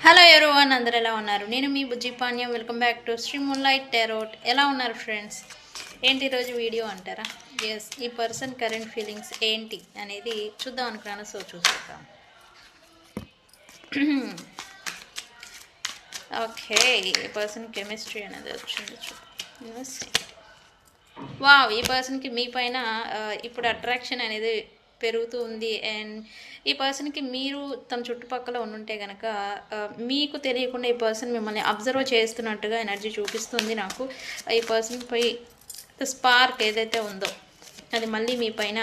Hello everyone, అందరు ఎలా ఉన్నారు? నేను మీ Bujji Panyam. Welcome back to Shri moonlight tarot. ఎలా ఉన్నారు ఫ్రెండ్స్? ఏంటి ఈరోజు వీడియో అంటారా? ఎస్, ఈ పర్సన్ కరెంట్ ఫీలింగ్స్ ఏంటి అనేది చూద్దాం అనుకున్నాను. సో చూద్దాం. ఓకే, ఈ పర్సన్ కెమిస్ట్రీ అనేది వచ్చింది. వావ్, ఈ పర్సన్కి మీ పైన ఇప్పుడు అట్రాక్షన్ అనేది పెరుగుతూ ఉంది. అండ్ ఈ పర్సన్కి మీరు తన చుట్టుపక్కల ఉండుంటే కనుక మీకు తెలియకుండా ఈ పర్సన్ మిమ్మల్ని అబ్జర్వ్ చేస్తున్నట్టుగా ఎనర్జీ చూపిస్తుంది నాకు. ఈ పర్సన్పై స్పార్క్ ఏదైతే ఉందో అది మళ్ళీ మీ పైన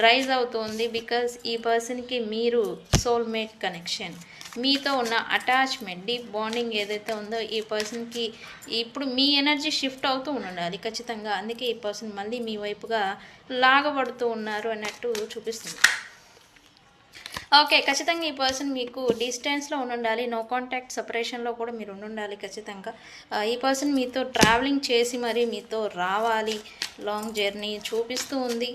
రైజ్ అవుతుంది. బికాజ్ ఈ పర్సన్కి మీరు సోల్మేట్ కనెక్షన్, మీతో ఉన్న అటాచ్మెంట్, డీప్ బాండింగ్ ఏదైతే ఉందో ఈ పర్సన్కి ఇప్పుడు మీ ఎనర్జీ షిఫ్ట్ అవుతూ ఉండాలి ఖచ్చితంగా. అందుకే ఈ పర్సన్ మళ్ళీ మీ వైపుగా లాగబడుతూ ఉన్నారు అన్నట్టు చూపిస్తుంది. ఓకే, ఖచ్చితంగా ఈ పర్సన్ మీకు డిస్టెన్స్లో ఉండాలి. నో కాంటాక్ట్ సపరేషన్లో కూడా మీరు ఉండాలి ఖచ్చితంగా. ఈ పర్సన్ మీతో ట్రావెలింగ్ చేసి మరి మీతో రావాలి, లాంగ్ జర్నీ చూపిస్తూ ఉంది.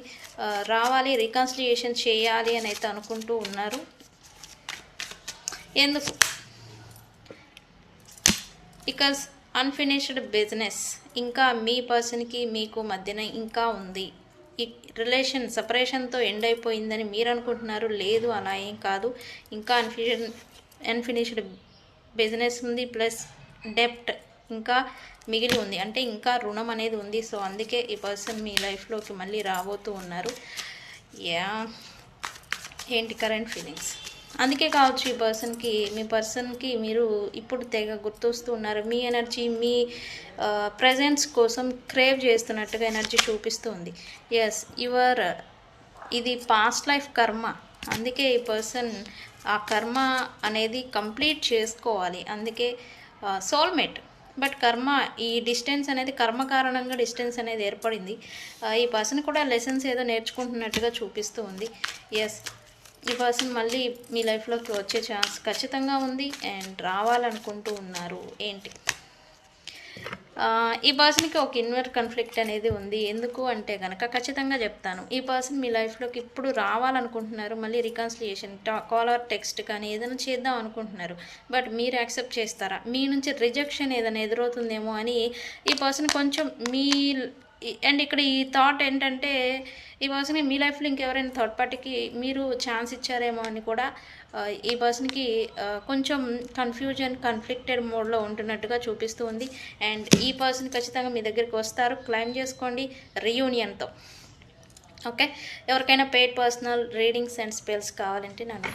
రావాలి, రికన్సిలియేషన్ చేయాలి అని అయితే అనుకుంటూ ఉన్నారు. ఎందుకు? బికాజ్ అన్ఫినిష్డ్ బిజినెస్ ఇంకా మీ పర్సన్కి మీకు మధ్యన ఇంకా ఉంది. ఈ రిలేషన్ సపరేషన్తో ఎండ్ అయిపోయిందని మీరు అనుకుంటున్నారు. లేదు, అలా ఏం కాదు. ఇంకా అన్ఫినిష్డ్ బిజినెస్ ఉంది, ప్లస్ డెప్ట్ ఇంకా మిగిలి ఉంది, అంటే ఇంకా రుణం అనేది ఉంది. సో అందుకే ఈ పర్సన్ మీ లైఫ్లోకి మళ్ళీ రాబోతూ ఉన్నారు. ఏంటి కరెంట్ ఫీలింగ్స్? అందుకే కావచ్చు ఈ పర్సన్కి మీ పర్సన్కి మీరు ఇప్పుడు తెగ గుర్తొస్తూ ఉన్నారు. మీ ఎనర్జీ, మీ ప్రజెన్స్ కోసం క్రేవ్ చేస్తున్నట్టుగా ఎనర్జీ చూపిస్తూ ఉంది. ఎస్, ఇది పాస్ట్ లైఫ్ కర్మ. అందుకే ఈ పర్సన్ ఆ కర్మ అనేది కంప్లీట్ చేసుకోవాలి. అందుకే సోల్మేట్. బట్ కర్మ, ఈ డిస్టెన్స్ అనేది కర్మ కారణంగా డిస్టెన్స్ అనేది ఏర్పడింది. ఈ పర్సన్ కూడా లెసన్స్ ఏదో నేర్చుకుంటున్నట్టుగా చూపిస్తూ ఉంది. ఎస్, ఈ పర్సన్ మళ్ళీ మీ లైఫ్లోకి వచ్చే ఛాన్స్ ఖచ్చితంగా ఉంది అండ్ రావాలనుకుంటూ ఉన్నారు. ఏంటి? ఈ పర్సన్కి ఒక ఇన్వర్ కాన్ఫ్లిక్ట్ అనేది ఉంది. ఎందుకు అంటే కనుక ఖచ్చితంగా చెప్తాను. ఈ పర్సన్ మీ లైఫ్లోకి ఇప్పుడు రావాలనుకుంటున్నారు. మళ్ళీ రికన్సిలియేషన్, కాల్ ఆర్ టెక్స్ట్ కానీ ఏదైనా చేద్దాం అనుకుంటున్నారు. బట్ మీరు యాక్సెప్ట్ చేస్తారా? మీ నుంచి రిజెక్షన్ ఏదైనా ఎదురవుతుందేమో అని ఈ పర్సన్ కొంచెం అండ్ ఇక్కడ ఈ థాట్ ఏంటంటే ఈ పర్సన్కి మీ లైఫ్లో ఇంకెవరైనా థర్డ్ పార్టీకి మీరు ఛాన్స్ ఇచ్చారేమో అని కూడా ఈ పర్సన్కి కొంచెం కన్ఫ్యూజన్, కాన్ఫ్లిక్టెడ్ మోడ్లో ఉంటున్నట్టుగా చూపిస్తూ ఉంది. అండ్ ఈ పర్సన్ ఖచ్చితంగా మీ దగ్గరికి వస్తారు. క్లైమ్ చేసుకోండి రీయూనియన్తో. ఓకే, ఎవరికైనా paid personal readings and spells కావాలంటే నన్ను